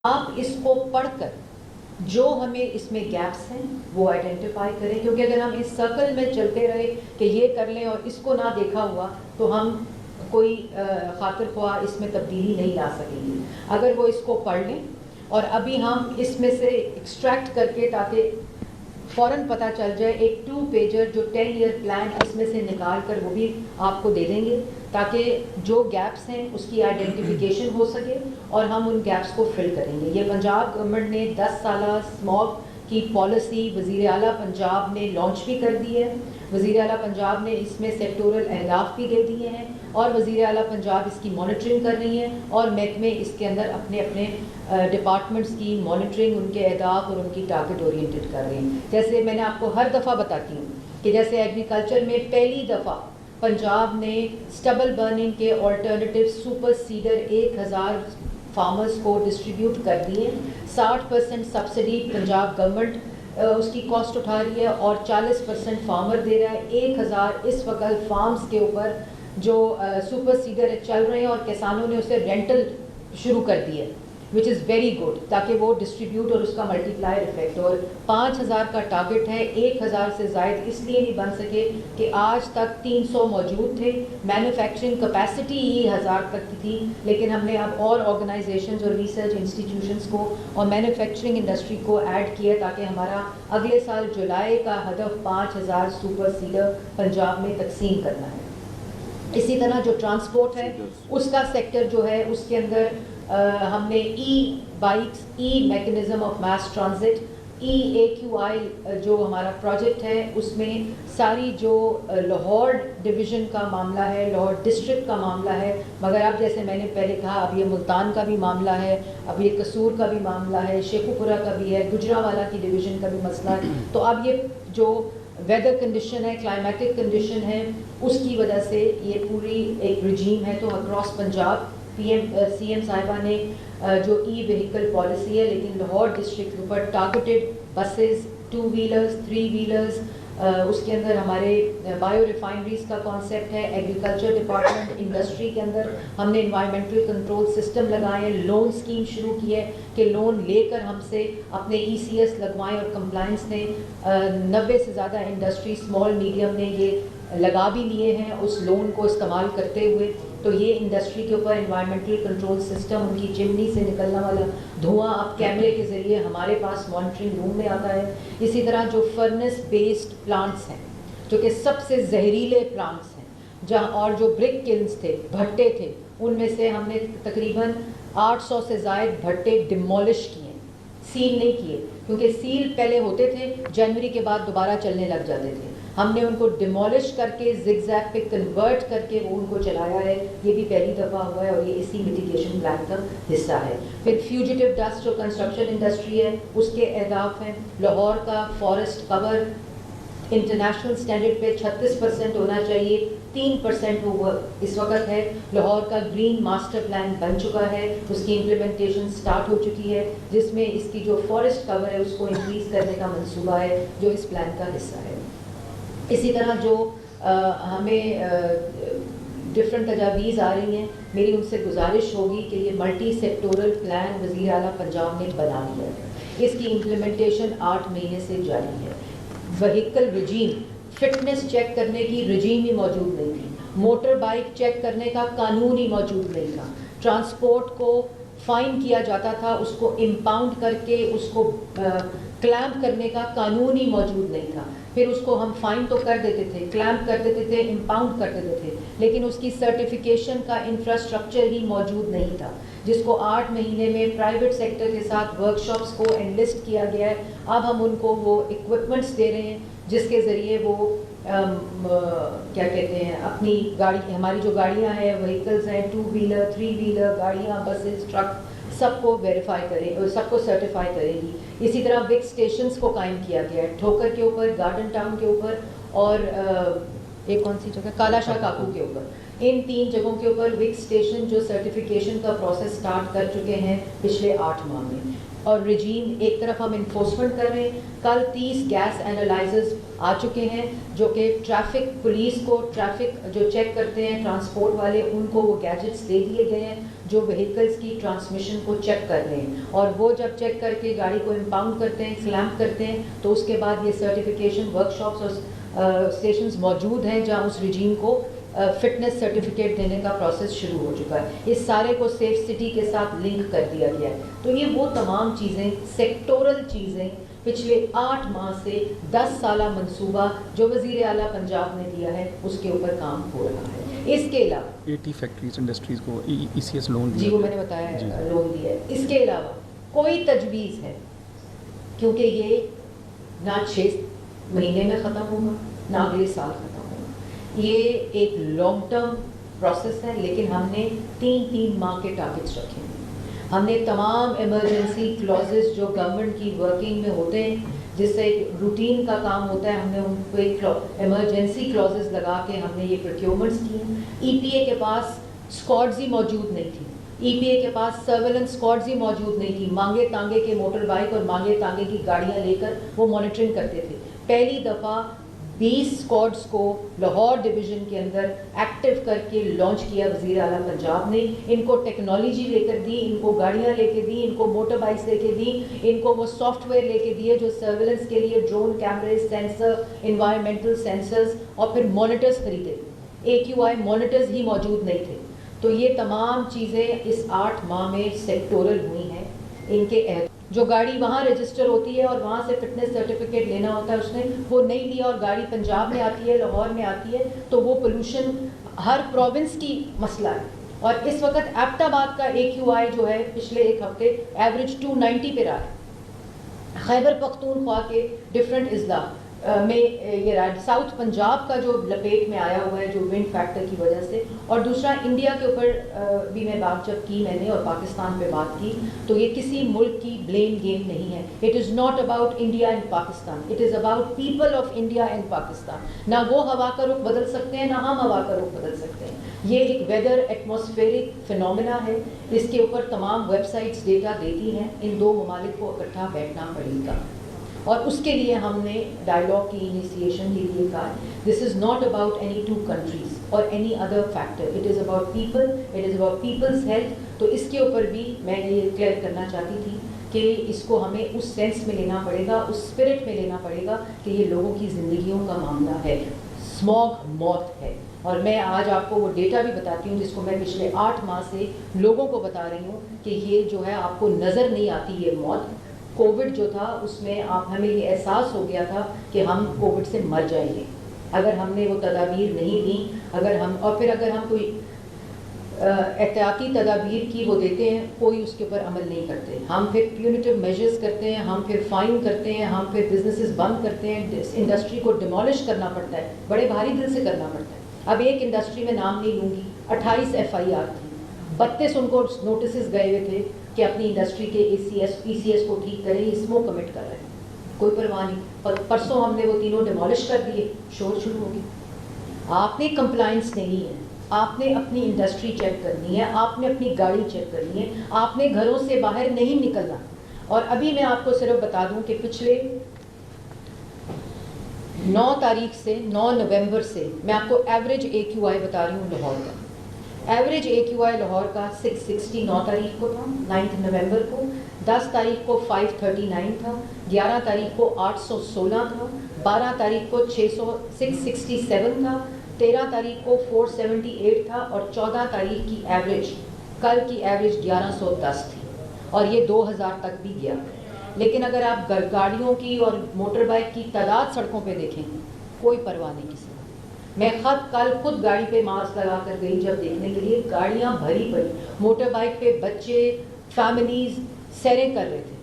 آپ اس کو پڑھ کر جو ہمیں اس میں گیپس ہیں وہ آئیڈینٹیفائی کریں، کیونکہ اگر ہم اس سرکل میں چلتے رہے کہ یہ کر لیں اور اس کو نہ دیکھا ہوا تو ہم کوئی خاطر خواہ اس میں تبدیلی نہیں لا سکیں گے. اگر وہ اس کو پڑھ لیں اور ابھی ہم اس میں سے ایکسٹریکٹ کر کے تاکہ فوراً پتہ چل جائے، ایک 2 پیجر جو 10 ایئر پلان اس میں سے نکال کر وہ بھی آپ کو دے دیں گے تاکہ جو گیپس ہیں اس کی آئیڈینٹیفیکیشن ہو سکے اور ہم ان گیپس کو فل کریں گے. یہ پنجاب گورنمنٹ نے 10 سالہ اسموگ کی پالیسی وزیر اعلیٰ پنجاب نے لانچ بھی کر دی ہے. وزیر اعلیٰ پنجاب نے اس میں سیکٹورل اہداف بھی دے دیے ہیں اور وزیر اعلیٰ پنجاب اس کی مانیٹرنگ کر رہی ہیں اور محکمے اس کے اندر اپنے اپنے ڈپارٹمنٹس کی مانیٹرنگ، ان کے اہداف اور ان کی ٹارگٹ اورینٹڈ کر رہے ہیں. جیسے میں نے آپ کو ہر دفعہ بتاتی ہوں کہ جیسے ایگریکلچر میں پہلی دفعہ پنجاب نے اسٹبل برننگ کے آلٹرنیٹیو سپر سیڈر 1000 فارمرز کو ڈسٹریبیوٹ کر دیے. 60% سبسڈی پنجاب گورنمنٹ اس کی کاسٹ اٹھا رہی ہے اور 40% فارمر دے رہا ہے. 1000 اس وقت فارمز کے اوپر جو سپر سیڈر چل رہے ہیں اور کسانوں نے اسے رینٹل شروع کر دی ہے، وچ از ویری گڈ، تاکہ وہ ڈسٹریبیوٹ اور اس کا ملٹی پلائر افیکٹ. اور 5000 کا ٹارگٹ ہے. 1000 سے زائد اس لیے نہیں بن سکے کہ آج تک 300 موجود تھے. مینوفیکچرنگ کیپیسٹی ہی 1000 تک کی تھی، لیکن ہم نے اب اور آرگنائزیشنز اور ریسرچ انسٹیٹیوشنز کو اور مینوفیکچرنگ انڈسٹری کو ایڈ کیا تاکہ ہمارا اگلے سال جولائی کا ہدف 5000 سپر سیڈر پنجاب میں تقسیم کرنا ہے. اسی طرح جو ٹرانسپورٹ ہے اس کا سیکٹر جو ہے اس کے اندر ہم نے e bikes, a mechanism of mass transit, EAQI جو ہمارا پروجیکٹ ہے اس میں ساری جو لاہور ڈویژن کا معاملہ ہے، لاہور ڈسٹرکٹ کا معاملہ ہے، مگر اب جیسے میں نے پہلے کہا اب یہ ملتان کا بھی معاملہ ہے، اب یہ قصور کا بھی معاملہ ہے، شیخوپورہ کا بھی ہے، گجرانوالہ کی ڈویژن کا بھی مسئلہ ہے. تو اب یہ جو ویدر کنڈیشن ہے، کلائمیٹک کنڈیشن ہے، اس کی وجہ سے یہ پوری ایک رجیم ہے. تو اکراس پنجاب سی ایم صاحبہ نے جو ای وہیکل پالیسی ہے، لیکن لاہور ڈسٹرکٹ کے اوپر ٹارگیٹڈ بسز، 2 ویلرز، 3 ویلرز، اس کے اندر ہمارے بایو ریفائنریز کا کانسیپٹ ہے. ایگریکلچر ڈپارٹمنٹ انڈسٹری کے اندر ہم نے انوائرمنٹل کنٹرول سسٹم لگائے ہیں. لون اسکیم شروع کی ہے کہ لون لے کر ہم سے اپنے ECS لگوائیں اور کمپلائنس نے 90 سے زیادہ انڈسٹری اسمال میڈیم نے یہ لگا بھی لیے ہیں اس لون کو استعمال کرتے ہوئے. تو یہ انڈسٹری کے اوپر انوائرمنٹل کنٹرول سسٹم، ان کی چمنی سے نکلنے والا دھواں اب کیمرے کے ذریعے ہمارے پاس مانیٹرنگ روم میں آتا ہے. اسی طرح جو فرنس بیسڈ پلانٹس ہیں جو کہ سب سے زہریلے پلانٹس ہیں، جہاں اور جو برک کلنز تھے، بھٹے تھے، ان میں سے ہم نے تقریباً 800 سے زائد بھٹے ڈیمولش کیے، سیل نہیں کیے، کیونکہ سیل پہلے ہوتے تھے جنوری کے بعد دوبارہ چلنے لگ جاتے تھے. ہم نے ان کو ڈیمولش کر کے زگ زیگ پہ کنورٹ کر کے وہ ان کو چلایا ہے. یہ بھی پہلی دفعہ ہوا ہے اور یہ اسی میٹیگیشن پلان کا حصہ ہے. پھر فیوجیٹو ڈسٹ جو کنسٹرکشن انڈسٹری ہے اس کے اہداف ہیں. لاہور کا فارسٹ کور انٹرنیشنل اسٹینڈرڈ پہ 36% ہونا چاہیے، 3% وہ اس وقت ہے. لاہور کا گرین ماسٹر پلان بن چکا ہے، اس کی امپلیمنٹیشن سٹارٹ ہو چکی ہے، جس میں اس کی جو فارسٹ کور ہے اس کو انکریز کرنے کا منصوبہ ہے جو اس پلان کا حصہ ہے. اسی طرح جو ہمیں ڈفرینٹ تجاویز آ رہی ہیں، میری ان سے گزارش ہوگی کہ یہ ملٹی سیکٹورل پلان وزیر اعلیٰ پنجاب نے بنا لیا ہے. اس کی امپلیمنٹیشن 8 مہینے سے جاری ہے. وہیکل رجیم، فٹنس چیک کرنے کی رجیم ہی موجود نہیں تھی، موٹر بائک چیک کرنے کا قانون ہی موجود نہیں تھا، ٹرانسپورٹ کو فائن کیا جاتا تھا، اس کو امپاؤنڈ کر کے اس کو کلیمپ کرنے کا قانون ہی موجود نہیں تھا. پھر اس کو ہم فائن تو کر دیتے تھے، کلیمپ کر دیتے تھے، امپاؤنڈ کر دیتے تھے، لیکن اس کی سرٹیفیکیشن کا انفراسٹرکچر ہی موجود نہیں تھا، جس کو 8 مہینے میں پرائیویٹ سیکٹر کے ساتھ ورکشاپس کو انلسٹ کیا گیا ہے. اب ہم ان کو وہ اکوپمنٹس دے رہے ہیں جس کے ذریعے وہ کیا کہتے ہیں اپنی گاڑی، ہماری جو گاڑیاں ہیں، وہیکلز ہیں، 2 ویلر، 3 ویلر گاڑیاں، بسز، ٹرک، سب کو ویریفائی کریں، سب کو سرٹیفائی کرے گی. اسی طرح وک اسٹیشنز کو قائم کیا گیا ہے، ٹھوکر کے اوپر، گارڈن ٹاؤن کے اوپر اور ایک کون سی جگہ، کالا شاہ کاکو کے اوپر. ان 3 جگہوں کے اوپر وک اسٹیشن جو سرٹیفیکیشن کا پروسیس سٹارٹ کر چکے ہیں پچھلے 8 ماہ میں. اور رجیم ایک طرف ہم انفورسمنٹ کر رہے ہیں. کل 30 گیس اینالائزرز آ چکے ہیں جو کہ ٹریفک پولیس کو، ٹریفک جو چیک کرتے ہیں ٹرانسپورٹ والے، ان کو وہ گیجٹس دے دیے گئے ہیں جو وہیکلس کی ٹرانسمیشن کو چیک کر لیں, اور وہ جب چیک کر کے گاڑی کو امپاؤنڈ کرتے ہیں, کلیمپ کرتے ہیں, تو اس کے بعد یہ سرٹیفیکیشن ورک شاپس اور اسٹیشنز موجود ہیں جہاں اس رجیم کو فٹنس سرٹیفکیٹ دینے کا پروسیس شروع ہو چکا ہے. اس سارے کو سیف سٹی کے ساتھ لنک کر دیا گیا ہے. تو یہ وہ تمام چیزیں, سیکٹورل چیزیں, پچھلے 8 ماہ سے 10 سالہ منصوبہ جو وزیر اعلیٰ پنجاب نے دیا ہے اس کے اوپر کام ہو رہا ہے. اس کے علاوہ 80 فیکٹریز انڈسٹریز کو ECS لون دیا. جی وہ میں نے بتایا ہے, لون دیا ہے. اس کے علاوہ کوئی تجویز ہے, کیونکہ یہ نہ 6 مہینے میں ختم ہوگا نہ اگلے سال ختم ہوگا, یہ ایک لانگ ٹرم پروسیس ہے, لیکن ہم نے 3 ماہ کے ٹارگٹس رکھے ہیں. ہم نے تمام ایمرجنسی کلازز جو گورنمنٹ کی ورکنگ میں ہوتے ہیں, جس سے ایک روٹین کا کام ہوتا ہے, ہم نے ان کو ایک ایمرجنسی کلازز لگا کے ہم نے یہ پروکیورمنٹس کی ہیں. EPA کے پاس اسکواڈز ہی موجود نہیں تھی, EPA کے پاس سرویلنس اسکواڈز ہی موجود نہیں تھی. مانگے تانگے کے موٹر بائک اور مانگے تانگے کی گاڑیاں لے کر وہ مانیٹرنگ کرتے تھے. پہلی دفعہ 20 اسکواڈس کو لاہور ڈویژن کے اندر ایکٹیو کر کے لانچ کیا وزیر اعلیٰ پنجاب نے. ان کو ٹیکنالوجی لے کر دی, ان کو گاڑیاں لے کے دی, ان کو موٹر بائکس لے کے دی, ان کو وہ سافٹ ویئر لے کے دیے جو سرویلنس کے لیے ڈرون کیمرے, سینسر, انوائرمنٹل سینسرز اور پھر مانیٹرز خریدے. AQI مانیٹرز ہی موجود نہیں تھے. تو یہ تمام چیزیں اس 8 ماہ میں سیکٹورل ہوئی ہیں. ان کے جو گاڑی وہاں رجسٹر ہوتی ہے اور وہاں سے فٹنس سرٹیفکیٹ لینا ہوتا ہے, اس نے وہ نہیں لیا اور گاڑی پنجاب میں آتی ہے, لاہور میں آتی ہے, تو وہ پولوشن ہر پروونس کی مسئلہ ہے. اور اس وقت ایبٹ آباد کا AQI جو ہے پچھلے ایک ہفتے ایوریج 290 پہ رہا ہے. خیبر پختونخوا کے ڈفرینٹ اضلاع میں یہ ساؤتھ پنجاب کا جو لپیٹ میں آیا ہوا ہے جو ونڈ فیکٹر کی وجہ سے. اور دوسرا انڈیا کے اوپر بھی میں بات جب کی میں نے اور پاکستان پہ بات کی, تو یہ کسی ملک کی بلیم گیم نہیں ہے. It is not about India and Pakistan, it is about people of India and Pakistan. نہ وہ ہوا کا رخ بدل سکتے ہیں نہ ہم ہوا کا رخ بدل سکتے ہیں. یہ ایک ویدر ایٹماسفیرک فنومینا ہے. اس کے اوپر تمام ویب سائٹس ڈیٹا دیتی ہیں. ان 2 ممالک کو اکٹھا بیٹھنا پڑے گا, اور اس کے لیے ہم نے ڈائلاگ کی انیشیشن کے لیے کہا this is not about any 2 countries اور any other factor, it is about people, it is about people's health. تو اس کے اوپر بھی میں یہ کلیئر کرنا چاہتی تھی کہ اس کو ہمیں اس سینس میں لینا پڑے گا, اس اسپرٹ میں لینا پڑے گا کہ یہ لوگوں کی زندگیوں کا معاملہ ہے. اسموگ موت ہے. اور میں آج آپ کو وہ ڈیٹا بھی بتاتی ہوں جس کو میں پچھلے 8 ماہ سے لوگوں کو بتا رہی ہوں کہ یہ جو ہے آپ کو نظر نہیں آتی یہ موت. کووڈ جو تھا اس میں ہمیں یہ احساس ہو گیا تھا کہ ہم کووڈ سے مر جائیں گے اگر ہم نے وہ تدابیر نہیں دیں, اگر ہم کوئی احتیاطی تدابیر کی وہ دیتے ہیں, کوئی اس کے اوپر عمل نہیں کرتے. ہم پھر پیونیٹیو میجرز کرتے ہیں, ہم پھر فائن کرتے ہیں, ہم پھر بزنسز بند کرتے ہیں, انڈسٹری کو ڈیمولش کرنا پڑتا ہے, بڑے بھاری دل سے کرنا پڑتا ہے. اب ایک انڈسٹری میں نام نہیں لوں گی, 28 FIR تھی, 32 ان کو نوٹسز گئے ہوئے تھے کہ اپنی انڈسٹری کے ECS کو ٹھیک کریں, اسموک کمٹ کر رہے ہیں, کوئی پرواہ نہیں. پرسوں ہم نے وہ تینوں ڈیمولش کر دیے, شور شروع ہو گیا. آپ نے کمپلائنس نہیں ہے, آپ نے اپنی انڈسٹری چیک کرنی ہے, آپ نے اپنی گاڑی چیک کرنی ہے, آپ نے گھروں سے باہر نہیں نکلنا. اور ابھی میں آپ کو صرف بتا دوں کہ پچھلے 9 تاریخ سے 9 نومبر سے میں آپ کو ایوریج AQI بتا رہی ہوں لاہور کا. ایوریج AQI لاہور کا 660 9 تاریخ کو تھا, 9 نومبر کو. 10 تاریخ کو 539 تھا, 11 تاریخ کو 816 تھا, 12 تاریخ کو 667 تھا, 13 تاریخ کو 478 تھا, اور 14 تاریخ کی ایوریج, کل کی ایوریج 1110 تھی, اور یہ 2000 تک بھی گیا. لیکن اگر آپ گاڑیوں کی اور موٹر بائک کی تعداد سڑکوں پہ دیکھیں, کوئی پرواہ نہیں کسی. میں کل خود گاڑی پہ ماسک لگا کر گئی جب دیکھنے کے لیے, گاڑیاں بھری پڑی, موٹر بائک پہ بچے, فیملیز سیریں کر رہے تھے.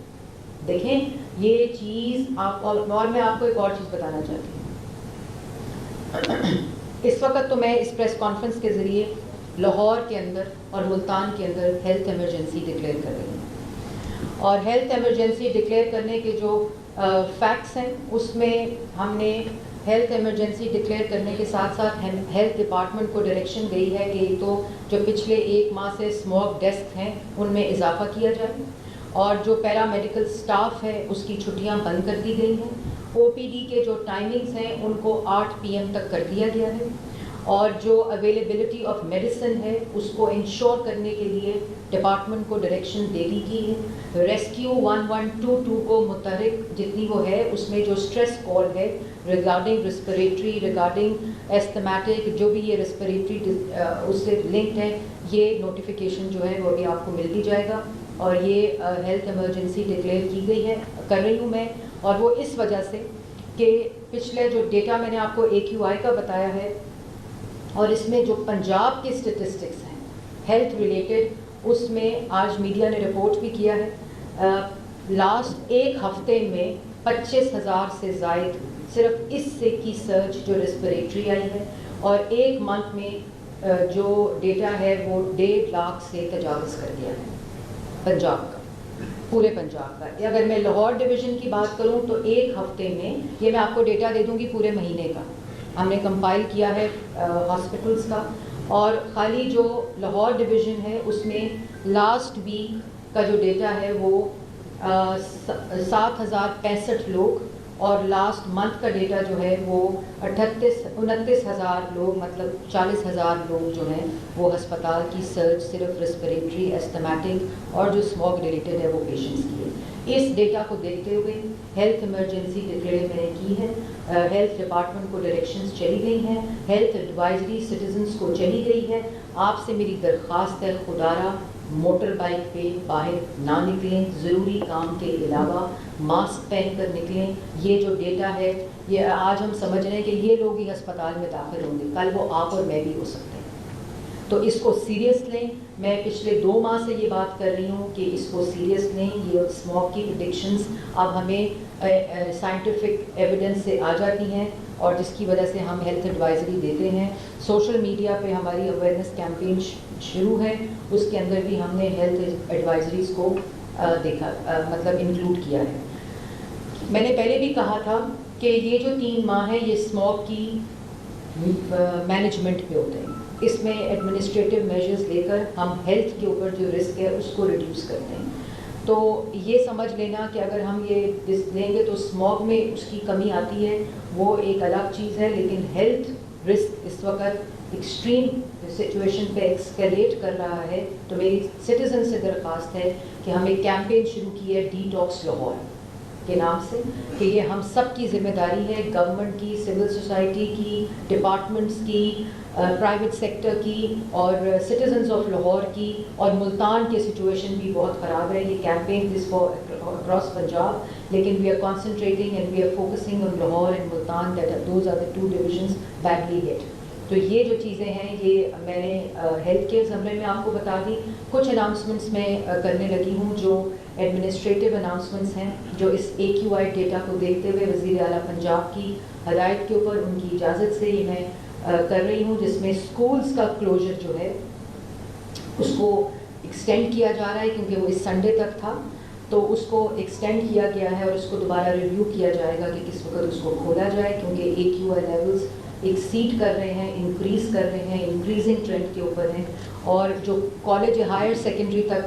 دیکھیں یہ چیز آپ, اور میں آپ کو ایک اور چیز بتانا چاہتی ہوں. اس وقت تو میں اس پریس کانفرنس کے ذریعے لاہور کے اندر اور ملتان کے اندر ہیلتھ ایمرجنسی ڈکلیئر کر رہی ہوں, اور ہیلتھ ایمرجنسی ڈکلیئر کرنے کے جو فیکٹس ہیں اس میں ہم نے ہیلتھ ایمرجنسی ڈکلیئر کرنے کے ساتھ ساتھ ہیلتھ ڈپارٹمنٹ کو ڈائریکشن گئی ہے کہ تو جو پچھلے 1 ماہ سے اسموک ڈیتھس ہیں ان میں اضافہ کیا جائے, اور جو پیرا میڈیکل سٹاف ہے اس کی چھٹیاں بند کر دی گئی ہیں. OPD کے جو ٹائمنگز ہیں ان کو 8 PM تک کر دیا گیا ہے, اور جو اویلیبلٹی آف میڈیسن ہے اس کو انشور کرنے کے لیے ڈپارٹمنٹ کو ڈائریکشن دے دی گئی ہے. ریسکیو 1122 کو متحرک جتنی وہ ہے اس میں جو اسٹریس کال ہے ریگارڈنگ ریسپریٹری ریگارڈنگ ایستھمیٹک جو بھی یہ ریسپریٹری اس سے لنکڈ ہے, یہ نوٹیفیکیشن جو ہے وہ بھی آپ کو ملتی جائے گا. اور یہ ہیلتھ ایمرجنسی ڈکلیئر کی گئی ہے کر رہی ہوں میں, اور وہ اس وجہ سے کہ پچھلے جو ڈیٹا میں نے آپ کو AQI کا بتایا ہے اور اس میں جو پنجاب کے اسٹیٹسٹکس ہیں ہیلتھ ریلیٹڈ, اس میں آج میڈیا نے رپورٹ بھی کیا ہے لاسٹ ایک ہفتے میں 25,000 سے زائد صرف اس سے کی سرچ جو ریسپریٹری آئی ہے, اور ایک منتھ میں جو ڈیٹا ہے وہ 1.5 لاکھ سے تجاوز کر گیا ہے پنجاب کا, پورے پنجاب کا. اگر میں لاہور ڈویژن کی بات کروں تو ایک ہفتے میں, یہ میں آپ کو ڈیٹا دے دوں گی پورے مہینے کا, ہم نے کمپائل کیا ہے ہاسپٹلس کا, اور خالی جو لاہور ڈویژن ہے اس میں لاسٹ ویک کا جو ڈیٹا ہے وہ 7,065 لوگ, اور لاسٹ منتھ کا ڈیٹا جو ہے وہ 29,000 لوگ, مطلب 40,000 لوگ جو ہیں وہ ہسپتال کی سرچ صرف ریسپریٹری ایستھمیٹک اور جو اسموگ ریلیٹڈ ہے وہ پیشنٹس کی ہے. اس ڈیٹا کو دیکھتے ہوئے ہیلتھ ایمرجنسی ڈکلیئر میں نے کی ہے, ہیلتھ ڈپارٹمنٹ کو ڈائریکشنز چلی گئی ہیں, ہیلتھ ایڈوائزری سٹیزنس کو چلی گئی ہے. آپ سے میری درخواست ہے خدارہ موٹر بائک پہ باہر نہ نکلیں, ضروری کام کے علاوہ ماسک پہن کر نکلیں. یہ جو ڈیٹا ہے یہ آج ہم سمجھ رہے ہیں کہ یہ لوگ ہی ہسپتال میں داخل ہوں گے, کل وہ آپ اور میں بھی ہو سکتے ہیں, تو اس کو سیریس لیں. میں پچھلے 2 ماہ سے یہ بات کر رہی ہوں کہ اس کو سیریس لیں. یہ اسموگ کی پریڈکشنز اب ہمیں سائنٹیفک ایویڈنس سے آ جاتی ہیں, اور جس کی وجہ سے ہم ہیلتھ ایڈوائزری دیتے ہیں. سوشل میڈیا پہ ہماری اویئرنیس کیمپین شروع ہے, اس کے اندر بھی ہم نے ہیلتھ ایڈوائزریز کو دیکھا, مطلب انکلوڈ کیا ہے. میں نے پہلے بھی کہا تھا کہ یہ جو 3 ماہ ہے یہ اسموگ کی مینجمنٹ پہ ہوتے ہیں. اس میں ایڈمنسٹریٹو میجرز لے کر ہم ہیلتھ کے اوپر جو رسک ہے اس کو ریڈیوس کرتے ہیں. تو یہ سمجھ لینا کہ اگر ہم یہ لیں گے تو اسموگ میں اس کی کمی آتی ہے, وہ ایک الگ چیز ہے, لیکن ہیلتھ رسک اس وقت ایکسٹریم سچویشن پہ ایکسکیلیٹ کر رہا ہے. تو میری سٹیزن سے درخواست ہے کہ ہم ایک کیمپین شروع کی ہے ڈی ٹاکس لاہور کے نام سے, کہ یہ ہم سب کی ذمہ داری ہے, گورنمنٹ کی, سول سوسائٹی کی, ڈپارٹمنٹس کی, پرائیویٹ سیکٹر کی, اور سٹیزنز آف لاہور کی. اور ملتان کی سچویشن بھی بہت خراب ہے. یہ campaign is for across Punjab, لیکن we are concentrating and we are focusing on Lahore and Multan, that those are the 2 divisions badly hit. تو یہ جو چیزیں ہیں یہ میں نے ہیلتھ کیئر زمرے میں آپ کو بتا دی. کچھ اناؤنسمنٹس میں کرنے لگی ہوں جو ایڈمنسٹریٹو اناؤنسمنٹس ہیں, جو اس AQI ڈیٹا کو دیکھتے ہوئے وزیر اعلیٰ پنجاب کی ہدایت کے اوپر ان کی اجازت سے یہ میں کر رہی ہوں, جس میں اسکولس کا کلوجر جو ہے اس کو ایکسٹینڈ کیا جا رہا ہے, کیونکہ وہ اس سنڈے تک تھا, تو اس کو ایکسٹینڈ کیا گیا ہے, اور اس کو دوبارہ ریویو کیا جائے گا کہ کس وقت اس کو کھولا جائے, کیونکہ AQI لیولز ایکسیڈ کر رہے ہیں, انکریز کر رہے ہیں, انکریزنگ ٹرینڈ کے اوپر ہیں. اور جو کالج ہائر سیکنڈری تک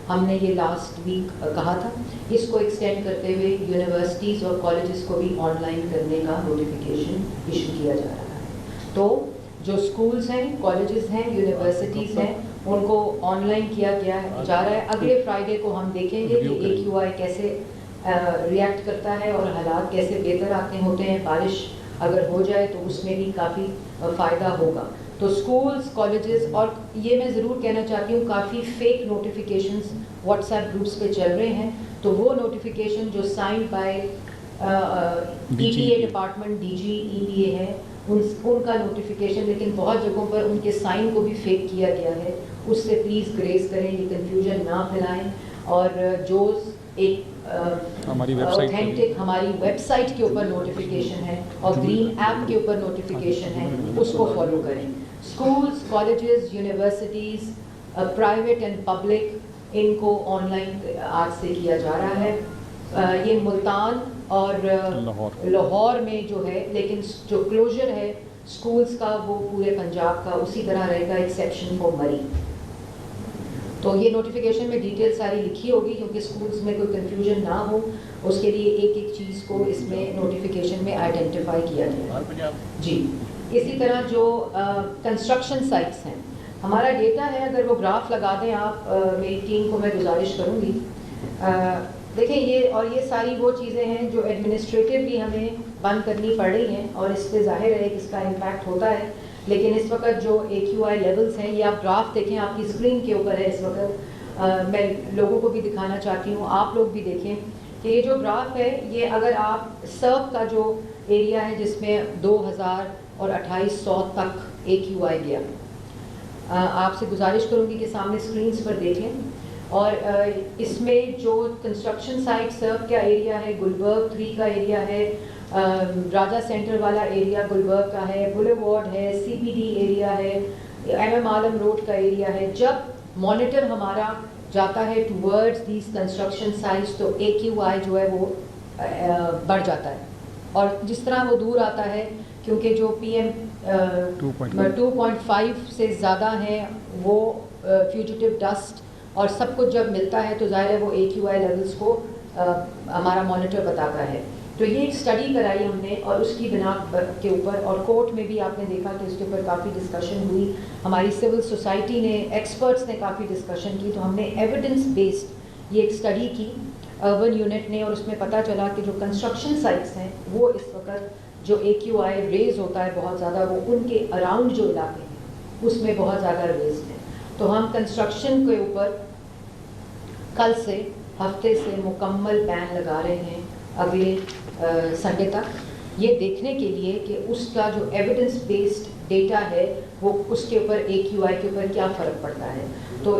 ہم نے یہ لاسٹ ویک کہا تھا, اس کو ایکسٹینڈ کرتے ہوئے یونیورسٹیز اور کالجز کو بھی آن لائن کرنے کا نوٹیفیکیشن ایشو کیا جا رہا ہے. تو جو اسکولز ہیں, کالجز ہیں, یونیورسٹیز ہیں, ان کو آن لائن کیا گیا جا رہا ہے. اگلے فرائیڈے کو ہم دیکھیں گے کہ AQI کیسے ریئیکٹ کرتا ہے اور حالات کیسے بہتر آتے ہوتے ہیں. بارش اگر ہو جائے تو اس میں بھی کافی فائدہ ہوگا. تو اسکولز, کالجز, اور یہ میں ضرور کہنا چاہتی ہوں کافی fake notifications WhatsApp groups پہ چل رہے ہیں, تو وہ نوٹیفیکیشن جو sign by EPA department, DG EPA ہے, ان کا نوٹیفیکیشن, لیکن بہت جگہوں پر ان کے سائن کو بھی فیک کیا گیا ہے. اس سے پلیز گریز کریں, یہ کنفیوژن نہ پھیلائیں. اور جو ایک اوتھینٹک ہماری ویب سائٹ کے اوپر نوٹیفیکیشن ہے اور گرین ایپ کے اوپر نوٹیفیکیشن ہے, اس کو فالو کریں. Schools, colleges, universities, private and public, ان کو آن لائن آج سے کیا جا رہا ہے. یہ ملتان اور لاہور میں جو ہے, لیکن جو کلوجر ہے اسکولز کا وہ پورے پنجاب کا اسی طرح رہے گا, ایکسیپشن فار مری. تو یہ نوٹیفیکیشن میں ڈیٹیل ساری لکھی ہوگی, کیونکہ اسکولز میں کوئی کنفیوژن نہ ہو, اس کے لیے ایک ایک چیز کو اس میں نوٹیفیکیشن میں آئیڈینٹیفائی کیا جائے. جی اسی طرح جو کنسٹرکشن سائٹس ہیں، ہمارا ڈیٹا ہے، اگر وہ گراف لگا دیں آپ، میری ٹیم کو میں گزارش کروں گی. دیکھیں یہ ساری وہ چیزیں ہیں جو ایڈمنسٹریٹولی ہمیں بند کرنی پڑ رہی ہیں، اور اس پہ ظاہر ہے کہ اس کا امپیکٹ ہوتا ہے. لیکن اس وقت جو AQI لیولز ہیں، یہ آپ گراف دیکھیں، آپ کی اسکرین کے اوپر ہے اس وقت. میں لوگوں کو بھی دکھانا چاہتی ہوں، آپ لوگ بھی دیکھیں کہ یہ جو گراف ہے، یہ اگر آپ سرو کا جو ایریا ہے جس میں 2000 اور 2800 تک AQI گیا، آپ سے گزارش کروں گی کہ سامنے اسکرینس پر دیکھیں. اور اس میں جو کنسٹرکشن سائٹ سرو کا ایریا ہے، گلبرگ 3 کا ایریا ہے، راجہ سینٹر والا ایریا گلبرگ کا ہے، بولیوارڈ ہے، CBD ایریا ہے، MM عالم روڈ کا ایریا ہے. جب مانیٹر ہمارا جاتا ہے ٹورڈز دیز کنسٹرکشن سائٹس تو AQI جو ہے وہ بڑھ جاتا ہے. اور جس طرح وہ دور آتا ہے، کیونکہ جو PM 2.5 سے زیادہ ہیں وہ فیوجیٹیو ڈسٹ اور سب کچھ جب ملتا ہے تو ظاہر ہے وہ AQI لیولز کو ہمارا مانیٹر بتاتا ہے. تو یہ ایک اسٹڈی کرائی ہم نے، اور اس کی بنا کے اوپر، اور کورٹ میں بھی آپ نے دیکھا کہ اس کے اوپر کافی ڈسکشن ہوئی. ہماری سول سوسائٹی نے، ایکسپرٹس نے کافی ڈسکشن کی. تو ہم نے ایویڈنس بیسڈ یہ ایک اسٹڈی کی اربن یونٹ نے، اور اس میں پتہ چلا کہ جو کنسٹرکشن سائٹس ہیں وہ اس وقت جو AQI ریز ہوتا ہے بہت زیادہ، وہ ان کے اراؤنڈ جو علاقے ہیں اس میں بہت زیادہ ریزڈ ہیں. تو ہم کنسٹرکشن کے اوپر کل سے ہفتے سے مکمل بین لگا رہے ہیں اگلے سنڈے تک، یہ دیکھنے کے لیے کہ اس کا جو ایویڈنس بیسڈ ڈیٹا ہے وہ اس کے اوپر AQI کے اوپر کیا فرق پڑتا ہے. تو